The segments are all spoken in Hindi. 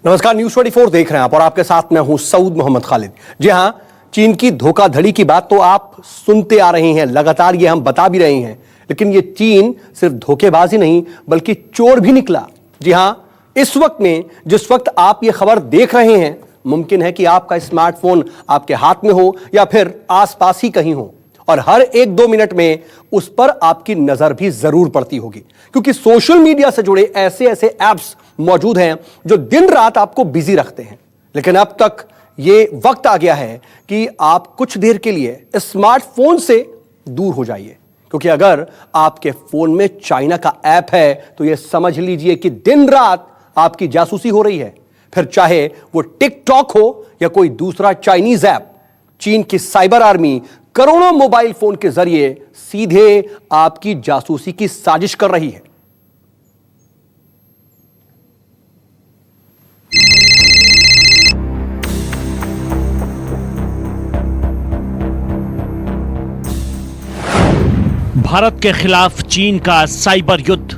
नमस्कार, न्यूज 24 देख रहे हैं आप और आपके साथ मैं हूं सऊद मोहम्मद खालिद। जी हां, चीन की धोखाधड़ी की बात तो आप सुनते आ रहे हैं, लगातार ये हम बता भी रहे हैं, लेकिन ये चीन सिर्फ धोखेबाज ही नहीं बल्कि चोर भी निकला। जी हां, इस वक्त में जिस वक्त आप ये खबर देख रहे हैं, मुमकिन है कि आपका स्मार्टफोन आपके हाथ में हो या फिर आसपास ही कहीं हो और हर 1-2 मिनट में उस पर आपकी नजर भी जरूर पड़ती होगी, क्योंकि सोशल मीडिया से जुड़े ऐसे ऐसे ऐप्स मौजूद हैं जो दिन रात आपको बिजी रखते हैं। लेकिन अब तक ये वक्त आ गया है कि आप कुछ देर के लिए स्मार्टफोन से दूर हो जाइए, क्योंकि अगर आपके फोन में चाइना का ऐप है तो यह समझ लीजिए कि दिन रात आपकी जासूसी हो रही है। फिर चाहे वो टिकटॉक हो या कोई दूसरा चाइनीज ऐप, चीन की साइबर आर्मी करोड़ों मोबाइल फोन के जरिए सीधे आपकी जासूसी की साजिश कर रही है। भारत के खिलाफ चीन का साइबर युद्ध।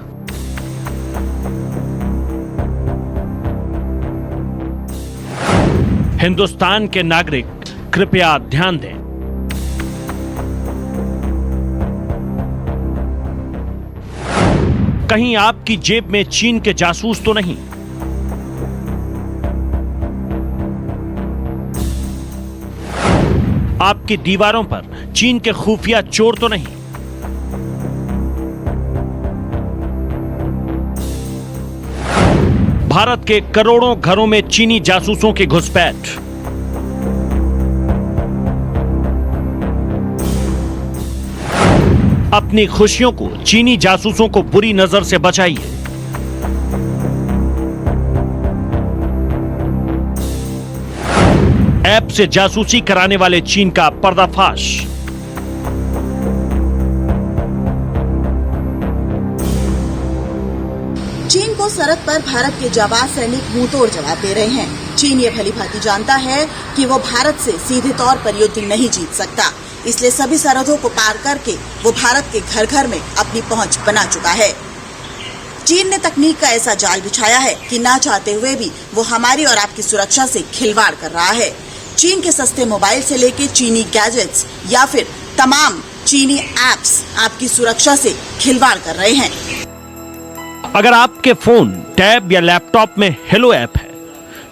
हिंदुस्तान के नागरिक कृपया ध्यान दें। कहीं आपकी जेब में चीन के जासूस तो नहीं? आपकी दीवारों पर चीन के खुफिया चोर तो नहीं? भारत के करोड़ों घरों में चीनी जासूसों की घुसपैठ। अपनी खुशियों को चीनी जासूसों को बुरी नजर से बचाइए। ऐप से जासूसी कराने वाले चीन का पर्दाफाश। चीन को सरहद पर भारत के जाबाज सैनिक मुंहतोड़ जवाब दे रहे हैं। चीन ये भली भांति जानता है कि वो भारत से सीधे तौर पर युद्ध नहीं जीत सकता, इसलिए सभी सरहदों को पार करके वो भारत के घर घर में अपनी पहुंच बना चुका है। चीन ने तकनीक का ऐसा जाल बिछाया है कि ना चाहते हुए भी वो हमारी और आपकी सुरक्षा से खिलवाड़ कर रहा है। चीन के सस्ते मोबाइल से लेके चीनी गैजेट्स या फिर तमाम चीनी ऐप्स आपकी सुरक्षा से खिलवाड़ कर रहे हैं। अगर आपके फोन, टैब या लैपटॉप में हेलो ऐप है,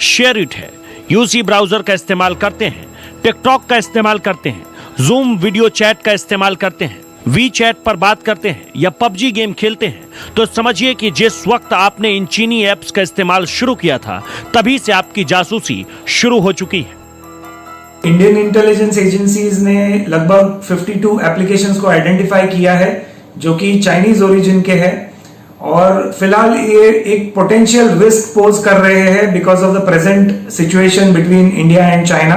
शेयर इट है, यूसी ब्राउजर का इस्तेमाल करते हैं, टिकटॉक का इस्तेमाल करते हैं, जूम वीडियो चैट का इस्तेमाल करते हैं, वी चैट पर बात करते हैं या पबजी गेम खेलते हैं, तो समझिए कि जिस वक्त आपने इन चीनी ऐप्स का इस्तेमाल शुरू किया था, तभी से आपकी जासूसी शुरू हो चुकी है। इंडियन इंटेलिजेंस एजेंसीज ने लगभग 52 एप्लीकेशंस को आइडेंटिफाई किया है जो कि चाइनीज ओरिजिन के हैं और फिलहाल ये एक पोटेंशियल रिस्क पोज कर रहे हैं because of the present situation between India and China.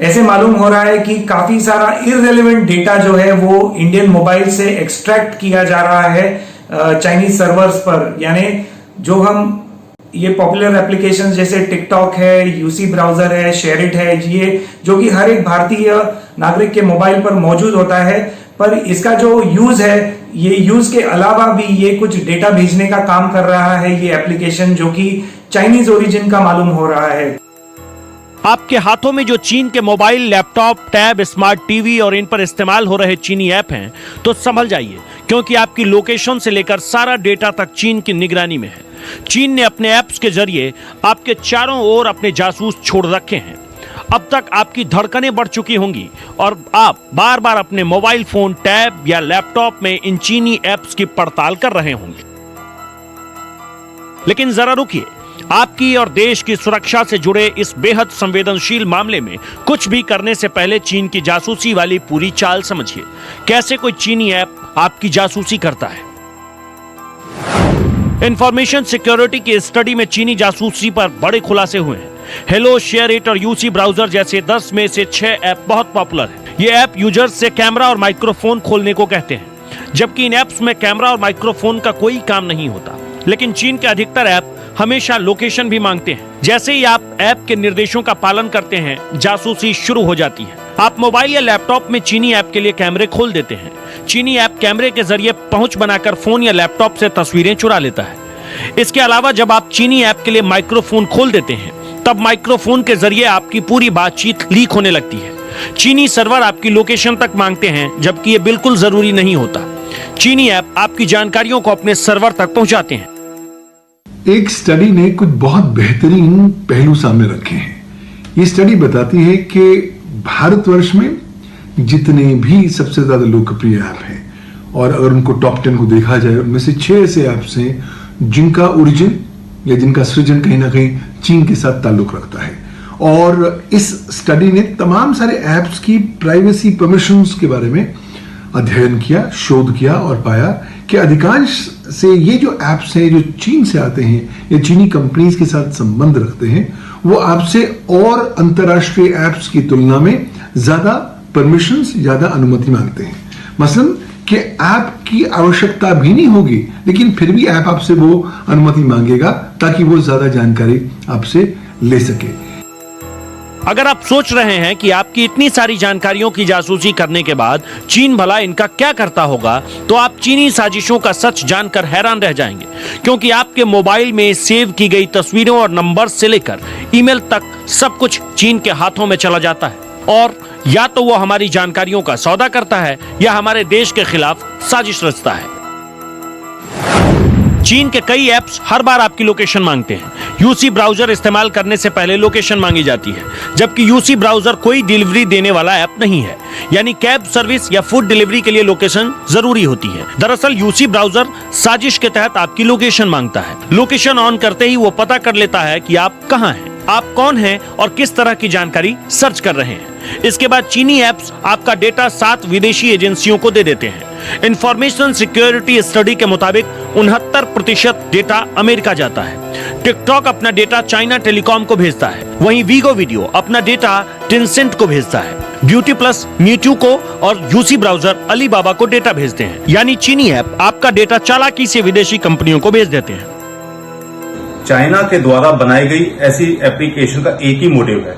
ऐसे मालूम हो रहा है कि काफी सारा इररेलेवेंट डेटा जो है वो इंडियन मोबाइल से एक्सट्रैक्ट किया जा रहा है चाइनीज सर्वर्स पर, यानी जो हम ये पॉपुलर एप्लीकेशंस जैसे टिकटॉक है, यूसी ब्राउजर है, शेयरिट है, ये जो कि हर एक भारतीय नागरिक के मोबाइल पर मौजूद होता है, पर इसका जो यूज है, ये यूज के अलावा भी ये कुछ डेटा भेजने का काम कर रहा है ये एप्लीकेशन, जो कि चाइनीज ओरिजिन का मालूम हो रहा है। आपके हाथों में जो चीन के mobile, laptop, tab, smart TV और इन पर इस्तेमाल हो रहे चीनी ऐप हैं, तो संभल जाइए, क्योंकि आपकी लोकेशन से लेकर सारा डेटा तक चीन की निगरानी में है। चीन ने अपने ऐप्स के जरिए आपके चारों ओर अपने जासूस छोड़ रखे हैं। अब तक आपकी धड़कनें बढ़ चुकी होंगी और आप बार बार अपने मोबाइल फोन, टैब या लैपटॉप में इन चीनी ऐप्स की पड़ताल कर रहे होंगे। लेकिन जरा रुकिए, आपकी और देश की सुरक्षा से जुड़े इस बेहद संवेदनशील मामले में कुछ भी करने से पहले चीन की जासूसी वाली पूरी चाल समझिए। कैसे कोई चीनी ऐप आपकी जासूसी करता है। इंफॉर्मेशन सिक्योरिटी की स्टडी में चीनी जासूसी पर बड़े खुलासे हुए हैं। हेलो, शेयर इट और यूसी ब्राउजर जैसे 10 में से 6 ऐप बहुत पॉपुलर हैं। ये ऐप यूजर्स से कैमरा और माइक्रोफोन खोलने को कहते हैं, जबकि इन ऐप्स में कैमरा और माइक्रोफोन का कोई काम नहीं होता। लेकिन चीन के अधिकतर ऐप हमेशा लोकेशन भी मांगते हैं। जैसे ही आप ऐप के निर्देशों का पालन करते हैं, जासूसी शुरू हो जाती है। आप मोबाइल या लैपटॉप में चीनी ऐप के लिए कैमरे खोल देते हैं। चीनी ऐप कैमरे के जरिए पहुंच बनाकर फोन या लैपटॉप से तस्वीरें चुरा लेता है। इसके अलावा जब आप चीनी ऐप के लिए माइक्रोफोन खोल देते हैं तब माइक्रोफोन के जरिए आपकी पूरी बातचीत लीक होने लगती है। चीनी सर्वर आपकी लोकेशन तक मांगते हैं, जबकि यह बिल्कुल जरूरी नहीं होता। चीनी ऐप आपकी जानकारियों को अपने सर्वर तक पहुंचाते हैं। एक स्टडी ने कुछ बहुत बेहतरीन पहलू सामने रखे हैं। ये स्टडी बताती है कि भारतवर्ष में जितने भी सबसे ज्यादा लोकप्रिय ऐप हैं, और अगर उनको टॉप 10 को देखा जाए, उनमें से 6 ऐसे ऐप्स हैं जिनका ओरिजिन या जिनका सृजन कहीं ना कहीं चीन के साथ ताल्लुक रखता है। और इस स्टडी ने तमाम सारे ऐप्स की प्राइवेसी परमिशंस के बारे में अध्ययन किया, शोध किया और पाया कि अधिकांश से ये जो ऐप्स हैं जो चीन से आते हैं या चीनी कंपनीज के साथ संबंध रखते हैं, वो आपसे और अंतर्राष्ट्रीय ऐप्स की तुलना में ज्यादा परमिशंस, ज्यादा अनुमति मांगते हैं। मसलन कि ऐप की आवश्यकता भी नहीं होगी, लेकिन फिर भी ऐप आपसे वो अनुमति मांगेगा ताकि वो ज्यादा जानकारी आपसे ले सके। अगर आप सोच रहे हैं कि आपकी इतनी सारी जानकारियों की जासूसी करने के बाद चीन भला इनका क्या करता होगा, तो आप चीनी साजिशों का सच जानकर हैरान रह जाएंगे, क्योंकि आपके मोबाइल में सेव की गई तस्वीरों और नंबर से लेकर ईमेल तक सब कुछ चीन के हाथों में चला जाता है। और या तो वो हमारी जानकारियों का सौदा करता है या हमारे देश के खिलाफ साजिश रचता है। चीन के कई ऐप्स हर बार आपकी लोकेशन मांगते हैं। यूसी ब्राउजर इस्तेमाल करने से पहले लोकेशन मांगी जाती है, जबकि यूसी ब्राउजर कोई डिलीवरी देने वाला ऐप नहीं है, यानी कैब सर्विस या फूड डिलीवरी के लिए लोकेशन जरूरी होती है। दरअसल यूसी ब्राउजर साजिश के तहत आपकी लोकेशन मांगता है। लोकेशन ऑन करते ही वो पता कर लेता है कि आप कहां हैं, आप कौन हैं और किस तरह की जानकारी सर्च कर रहे हैं। इसके बाद चीनी ऐप्स आपका डेटा 7 विदेशी एजेंसियों को दे देते हैं। इंफॉर्मेशन सिक्योरिटी स्टडी के मुताबिक 69% डेटा अमेरिका जाता है। टिकटॉक अपना डेटा चाइना टेलीकॉम को भेजता है, वहीं वीगो वीडियो अपना डेटा टेंसेंट को भेजता है। ब्यूटी प्लस मीटू को और यूसी ब्राउजर अलीबाबा को डेटा भेजते हैं। यानी चीनी ऐप आपका डेटा चालाकी से विदेशी कंपनियों को भेज देते हैं। चाइना के द्वारा बनाई गई ऐसी एप्लीकेशन का एक ही मोटिव है,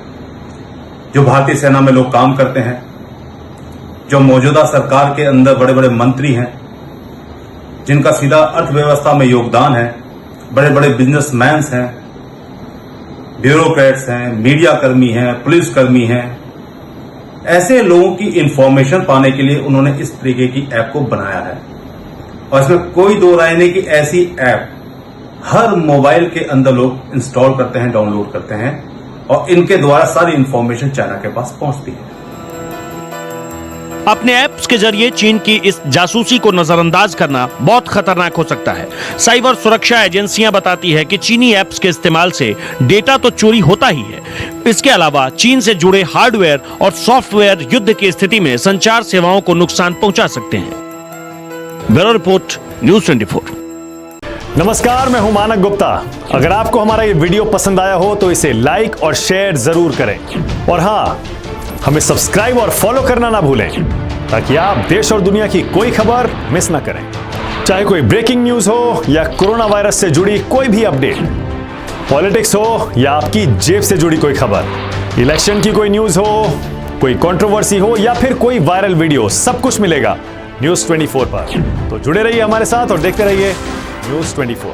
जो भारतीय सेना में लोग काम करते हैं, जो मौजूदा सरकार के अंदर बड़े बड़े मंत्री हैं, जिनका सीधा अर्थव्यवस्था में योगदान है, बड़े बड़े बिजनेसमैन हैं, ब्यूरोक्रेट्स हैं, मीडिया कर्मी हैं, पुलिस कर्मी हैं, ऐसे लोगों की इंफॉर्मेशन पाने के लिए उन्होंने इस तरीके की ऐप को बनाया है। और इसमें कोई दो राय नहीं कि ऐसी ऐप हर मोबाइल के अंदर लोग इंस्टॉल करते हैं, डाउनलोड करते हैं, और इनके द्वारा सारी इंफॉर्मेशन चाइना के पास पहुंचती है। अपने ऐप्स के जरिए चीन की इस जासूसी को नजरअंदाज करना बहुत खतरनाक हो सकता है। साइबर सुरक्षा एजेंसियां बताती है कि चीनी ऐप्स के इस्तेमाल से डेटा तो चोरी होता ही है, इसके अलावा चीन से जुड़े हार्डवेयर और सॉफ्टवेयर युद्ध की स्थिति में संचार सेवाओं को नुकसान पहुंचा सकते हैं। Bureau report, news 24। नमस्कार, मैं हूं मानक गुप्ता। अगर आपको हमारा ये वीडियो पसंद आया हो तो इसे लाइक और शेयर जरूर करें, और हां, हमें सब्सक्राइब और फॉलो करना ना भूलें, ताकि आप देश और दुनिया की कोई खबर मिस ना करें। चाहे कोई ब्रेकिंग न्यूज हो या कोरोना वायरस से जुड़ी कोई भी अपडेट, पॉलिटिक्स हो या आपकी जेब से जुड़ी कोई खबर, इलेक्शन की कोई न्यूज हो, कोई कंट्रोवर्सी हो या फिर कोई वायरल वीडियो, सब कुछ मिलेगा न्यूज़ 24 पर। तो जुड़े रहिए हमारे साथ और देखते रहिए न्यूज़ 24।